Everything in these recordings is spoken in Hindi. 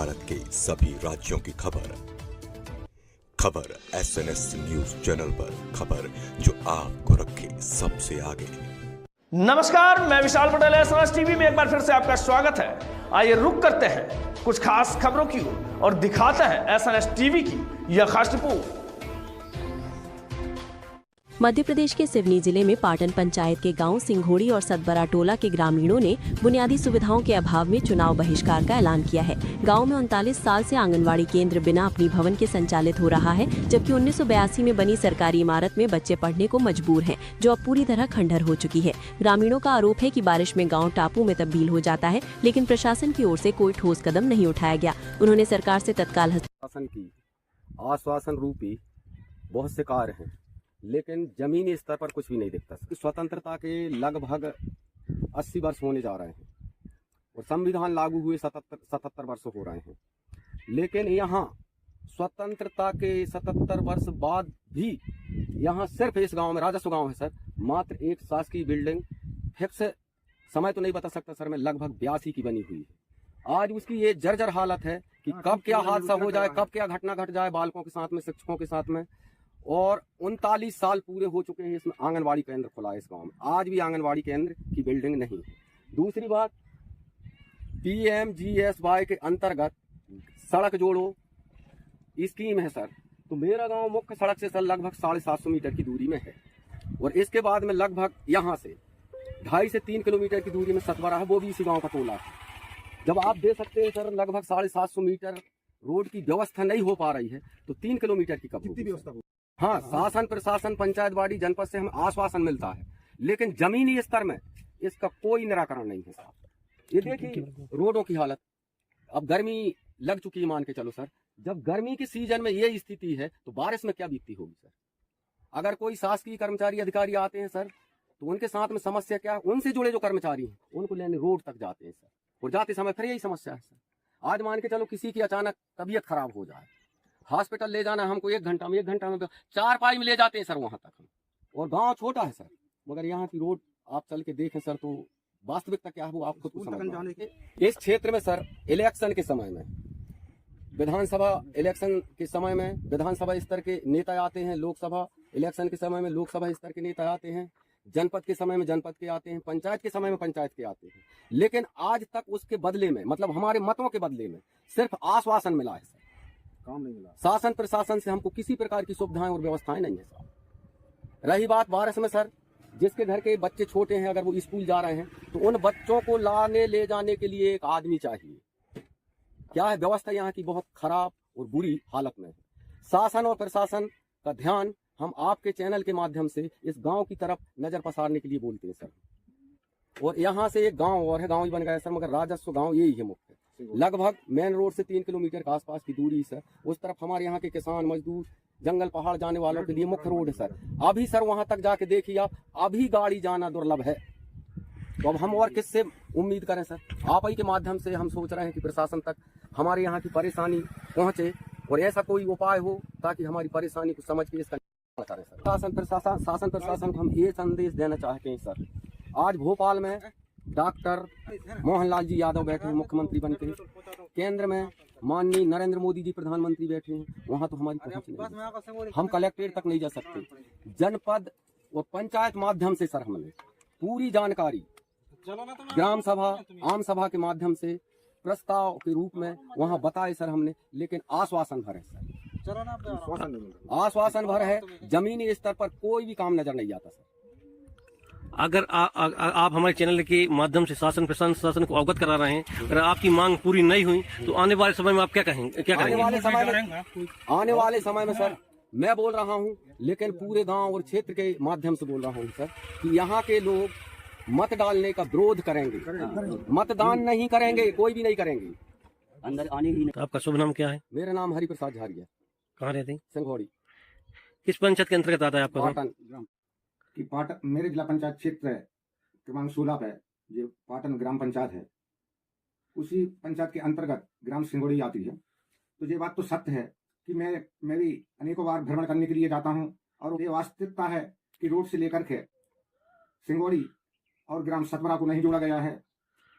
भारत के सभी राज्यों की खबर SNS न्यूज चैनल पर, खबर जो आपको रखे सबसे आगे। नमस्कार, मैं विशाल पटेल, SNS टीवी में एक बार फिर से आपका स्वागत है। आइए रुक करते हैं कुछ खास खबरों की ओर और दिखाते हैं SNS टीवी की यह खास रिपोर्ट। मध्य प्रदेश के सिवनी जिले में पाटन पंचायत के गांव सिंघोड़ी और सतबरा टोला के ग्रामीणों ने बुनियादी सुविधाओं के अभाव में चुनाव बहिष्कार का ऐलान किया है। गांव में 39 साल से आंगनवाड़ी केंद्र बिना अपनी भवन के संचालित हो रहा है, जबकि 1982 में बनी सरकारी इमारत में बच्चे पढ़ने को मजबूर हैं, जो अब पूरी तरह खंडर हो चुकी है। ग्रामीणों का आरोप है कि बारिश में गाँव टापू में तब्दील हो जाता है, लेकिन प्रशासन की ओर से कोई ठोस कदम नहीं उठाया गया। उन्होंने सरकार से तत्काल आश्वासन रूपी बहुत से कार्य हैं, लेकिन जमीनी स्तर पर कुछ भी नहीं दिखता। स्वतंत्रता के लगभग 80 वर्ष होने जा रहे हैं और संविधान लागू हुए 77 वर्ष हो रहे हैं, लेकिन यहाँ स्वतंत्रता के 77 वर्ष बाद भी यहाँ सिर्फ इस गांव में, राजस्व गांव है सर, मात्र एक शासकीय बिल्डिंग फिक्स समय तो नहीं बता सकता सर, मैं लगभग 82 की बनी हुई है। आज उसकी ये जर्जर हालत है कि कब क्या हादसा हो जाए, कब क्या घटना घट जाए बालकों के साथ में, शिक्षकों के साथ में। और 39 साल पूरे हो चुके हैं, इसमें आंगनवाड़ी केंद्र खुला है इस गांव में, आज भी आंगनवाड़ी केंद्र की बिल्डिंग नहीं है। दूसरी बात, PMGSY के अंतर्गत सड़क जोड़ो स्कीम है सर, तो मेरा गांव मुख्य सड़क से सर लगभग 750 मीटर की दूरी में है, और इसके बाद में लगभग यहाँ से 2.5 से 3 किलोमीटर की दूरी में सतबरा है, वो भी इसी गाँव का टोला है। जब आप दे सकते हैं सर लगभग 750 मीटर रोड की व्यवस्था नहीं हो पा रही है, तो 3 किलोमीटर की कब व्यवस्था हो? हाँ, शासन प्रशासन पंचायत बाड़ी जनपद से हमें आश्वासन मिलता है, लेकिन जमीनी स्तर में इसका कोई निराकरण नहीं है साहब। ये देखिए रोडों की हालत, अब गर्मी लग चुकी है, मान के चलो सर, जब गर्मी के सीजन में ये स्थिति है तो बारिश में क्या बीतती होगी सर। अगर कोई शासकीय कर्मचारी अधिकारी आते हैं सर, तो उनके साथ में समस्या क्या है, उनसे जुड़े जो कर्मचारी हैं उनको लेने रोड तक जाते हैं सर, और जाते समय फिर यही समस्या है सर। आज मान के चलो किसी की अचानक तबीयत खराब हो जाए, हॉस्पिटल ले जाना हमको 1 घंटा में 4 पाई में ले जाते हैं सर वहां तक हम, और गांव छोटा है सर, मगर यहाँ की रोड आप चल के देखें सर, तो वास्तविकता क्या है वो आप खुद को समझ। इस क्षेत्र में सर इलेक्शन के समय में, विधानसभा इलेक्शन के समय में विधानसभा स्तर के नेता आते हैं, लोकसभा इलेक्शन के समय में लोकसभा स्तर के नेता आते हैं, जनपद के समय में जनपद के आते हैं, पंचायत के समय में पंचायत के आते हैं, लेकिन आज तक उसके बदले में, मतलब हमारे मतों के बदले में सिर्फ आश्वासन मिला है सर, काम नहीं मिला। शासन प्रशासन से हमको किसी प्रकार की सुविधाएं और व्यवस्थाएं नहीं है सर। रही बात बारिश में सर, जिसके घर के बच्चे छोटे हैं, अगर वो स्कूल जा रहे हैं तो उन बच्चों को लाने ले जाने के लिए एक आदमी चाहिए। क्या है व्यवस्था यहाँ की बहुत खराब और बुरी हालत में है। शासन और प्रशासन का ध्यान हम आपके चैनल के माध्यम से इस गांव की तरफ नजर पसारने के लिए बोलते हैं सर। और यहाँ से एक गांव और है, गांव ही बन गया सर, मगर राजस्व गांव यही है मुख्य, लगभग मेन रोड से 3 किलोमीटर के आसपास की दूरी सर। उस तरफ हमारे यहाँ के किसान मजदूर जंगल पहाड़ जाने वालों के लिए मुख्य रोड है सर। अभी सर वहां तक जाके देखिए आप, अभी गाड़ी जाना दुर्लभ है, तो अब हम और किससे उम्मीद करें सर। आप ही के माध्यम से हम सोच रहे हैं कि प्रशासन तक हमारे यहाँ की परेशानी पहुंचे और ऐसा कोई उपाय हो ताकि हमारी परेशानी को समझ के इसका करें सर। शासन प्रशासन को हम ये संदेश देना चाहते हैं सर, आज भोपाल में डॉक्टर मोहनलाल जी यादव बैठे हैं मुख्यमंत्री बन के, केंद्र में माननीय नरेंद्र मोदी जी प्रधानमंत्री बैठे हैं, वहां तो हमारी पहुंच नहीं, हम कलेक्ट्रेट तक नहीं जा सकते। जनपद और पंचायत माध्यम से सर हमने पूरी जानकारी ग्राम सभा आम सभा के माध्यम से प्रस्ताव के रूप में वहां बताए सर हमने, लेकिन आश्वासन भर है सर, आश्वासन भर है, जमीनी स्तर पर कोई भी काम नजर नहीं आता सर। अगर आप हमारे चैनल के माध्यम से शासन प्रशासन को अवगत करा रहे हैं, अगर आपकी मांग पूरी नहीं हुई तो आने वाले समय में आप क्या कहेंगे, क्या करेंगे? आने वाले समय में सर मैं बोल रहा हूं, लेकिन पूरे गांव और क्षेत्र के माध्यम से बोल रहा हूं सर, कि यहाँ के लोग मत डालने का विरोध करेंगे, मतदान नहीं करेंगे, कोई भी नहीं करेंगे, अंदर आने ही नहीं। आपका शुभ नाम क्या है? मेरा नाम हरिप्रसाद झारिया। कहाँ रहते हैं? सिंघोड़ी। किस पंचायत के अंतर्गत आता है आपका? पाटन कि पाटन मेरे जिला पंचायत क्षेत्र है, क्रमांक 16 पे जो पाटन ग्राम पंचायत है, उसी पंचायत के अंतर्गत ग्राम सिंघोड़ी आती है। तो ये बात तो सत्य है कि मैं भी अनेकों बार भ्रमण करने के लिए जाता हूँ, और ये वास्तविकता है कि रोड से लेकर के सिंघोड़ी और ग्राम सतबरा को नहीं जोड़ा गया है।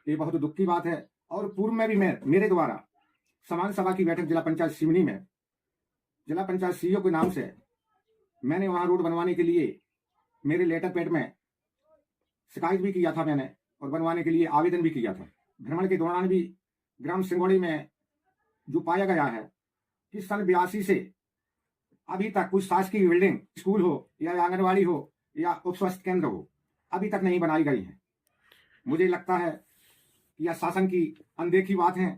ये बहुत दुख की बात है। और पूर्व में भी मेरे द्वारा समान सभा की बैठक जिला पंचायत सिवनी में जिला पंचायत सीईओ के नाम से मैंने वहां रोड बनवाने के लिए मेरे लेटर पैड में शिकायत भी किया था मैंने, और बनवाने के लिए आवेदन भी किया था। भ्रमण के दौरान भी ग्राम सिंगोड़ी में जो पाया गया है कि सन 82 से अभी तक कुछ शासकीय बिल्डिंग, स्कूल हो या आंगनबाड़ी हो या उप स्वास्थ्य केंद्र हो, अभी तक नहीं बनाई गई है। मुझे लगता है कि यह शासन की अनदेखी बात है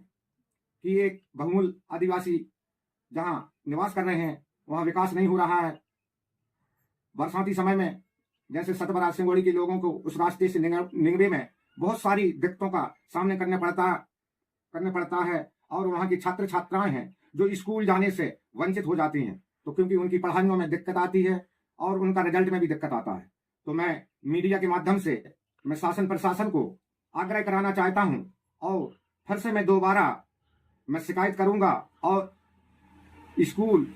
कि एक बहुमूल आदिवासी जहां निवास कर रहे हैं वहां विकास नहीं हो रहा है। बरसाती समय में जैसे सतबरा सिंगोड़ी के लोगों को उस रास्ते से निंगड़े में बहुत सारी दिक्कतों का सामना करना पड़ता है, और वहां की छात्र छात्राएं हैं जो स्कूल जाने से वंचित हो जाती हैं, तो क्योंकि उनकी पढ़ाइयों में दिक्कत आती है और उनका रिजल्ट में भी दिक्कत आता है। तो मैं मीडिया के माध्यम से मैं शासन प्रशासन को आग्रह कराना चाहता हूं, और फिर से मैं दोबारा मैं शिकायत करूंगा, और स्कूल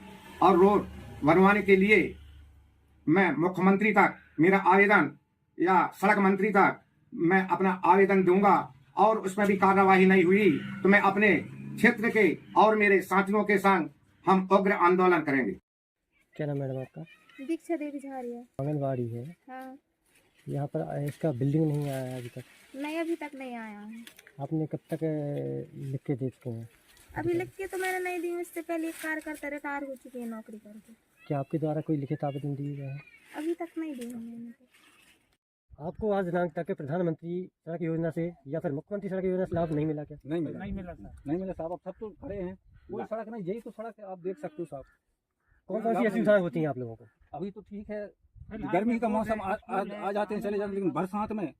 और रोड बनवाने के लिए मैं मुख्यमंत्री तक मेरा आवेदन या सड़क मंत्री तक मैं अपना आवेदन दूंगा, और उसमें भी कार्यवाही नहीं हुई तो मैं अपने क्षेत्र के और मेरे साथियों के संग हम उग्र आंदोलन करेंगे। क्या नाम मैडम आपका? दीक्षा देवी झारिया। आंगनबाड़ी है हाँ। यहाँ पर, इसका बिल्डिंग नहीं आया अभी तक? नहीं, अभी तक नहीं आया है। आपने कब तक लिख के दे चुके हैं? अभी लिख के तो मैंने नहीं दी, उससे पहले एक कार्यकर्ता रिटायर हो चुकी है नौकरी करके। क्या आपके द्वारा कोई लिखित आवेदन दिए गए हैं? अभी तक नहीं दी है मैंने तो। आपको आज दिनांक तक प्रधानमंत्री सड़क योजना से या फिर मुख्यमंत्री सड़क योजना से लाभ नहीं मिला क्या? नहीं मिला साहब। अब सब तो खड़े हैं, कोई सड़क नहीं, यही तो सड़क है, आप देख सकते हो साहब। कौन सी ऐसी सुविधाएं होती हैं आप लोगों को? अभी तो ठीक है, गर्मी का मौसम आ जाते हैं चले जाते, लेकिन बरसात में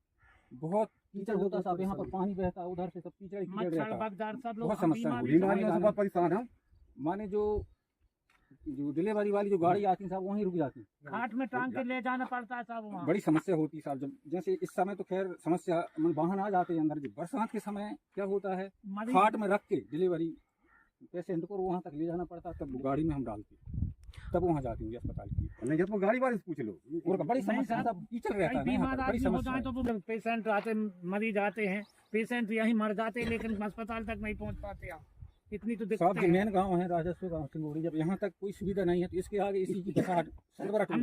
बहुत कीचड़ होता साहब, यहाँ पर पानी बहता, उधर से सब कीचड़ रहता है, बहुत समस्या है, बीमारियों से बहुत परेशान है। माने जो डिलीवरी वाली जो गाड़ी आती है साहब वहीं रुक जाती है, घाट में टांग के ले जाना पड़ता है साहब, वहाँ बड़ी समस्या होती है साहब। जब जैसे इस समय तो खैर समस्या, वाहन आ जाते हैं अंदर, जो बरसात के समय क्या होता है, घाट में रख के डिलीवरी पेशेंट को वहाँ तक ले जाना पड़ता है, तब गाड़ी में हम डालते हैं, तब वहाँ जाती है अस्पताल की। नहीं जब वो गाड़ी वाले से पूछ लो, और बड़ी समस्या सब कीचड़ रहता है, बीमार आदमी हो जाए तो पेशेंट आते, मरीज आते हैं, पेशेंट यहीं मर जाते हैं, लेकिन अस्पताल तक नहीं पहुँच पाते आप। इतनी तो दिक्कत है। मेन गांव है राजस्व गांव सिंगोड़ी, जब यहाँ तक कोई सुविधा नहीं है तो इसके आगे इसी की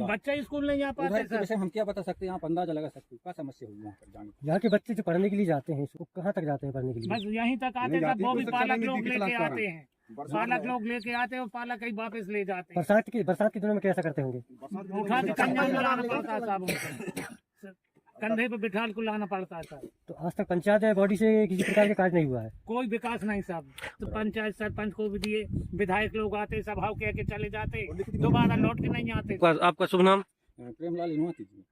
बच्चे स्कूल नहीं आ पाते सर, हम क्या बता सकते हैं, आप अंदाजा लगा सकते हो क्या समस्या हुई यहाँ पर जाने। यहाँ के बच्चे जो पढ़ने के लिए जाते हैं वो कहाँ तक जाते हैं पढ़ने के लिए? बस यहीं तक आते हैं, वो भी पालक लोग लेके आते हैं, पालक लोग लेके आते हैं और पालक कहीं वापस ले जाते हैं। बरसात के दिनों में कैसा करते होंगे? उठा के कन्या में लाना पड़ता है साहब, कंधे पे बिठाल को लाना पड़ता है साहब। तो आज तक पंचायत बॉडी से किसी प्रकार का कार्य नहीं हुआ है? कोई विकास नहीं साहब। तो पंचायत सरपंच को भी दिए, विधायक लोग आते, सभा कह के चले जाते, दोबारा लौट के नहीं आते। आपका शुभ नाम? प्रेमलाल इनवाती जी।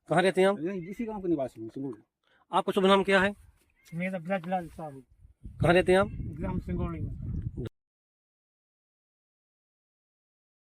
कहाँ रहते हैं आप? इसी गाँव के निवासी हूँ। आपका शुभ नाम क्या है? मेरा ब्रजलाल साहब। कहाँ रहते हैं आप? ग्राम सिंगोड़ी में।